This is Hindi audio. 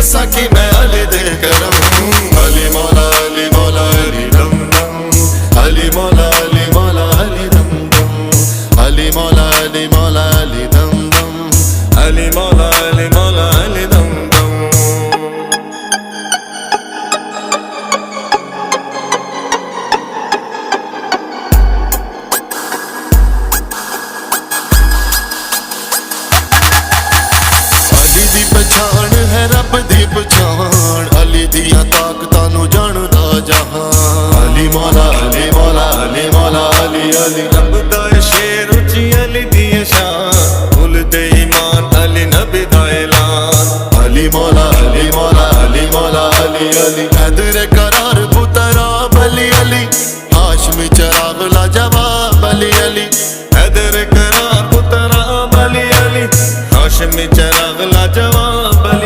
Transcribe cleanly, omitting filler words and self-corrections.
दसा कि मैं अली दे करम। अली मौला अली मौला अली दम दम, अली मौला अली मौला अली दम दम, अली मौला अली मौला अली दम दम, अली मौला अली मौला अली दम दम। अली दी पछाण है रब दी पछाण, अली दियां ताकतां नूं जानदा जहान। अली मौला अली मौला अली मौला अली अली रब दा शेर उची अली दी शान, भुल दे ईमान अली नबी दा ऐलान। अली मौला अली मौला अली मौला अली अली हैदर कर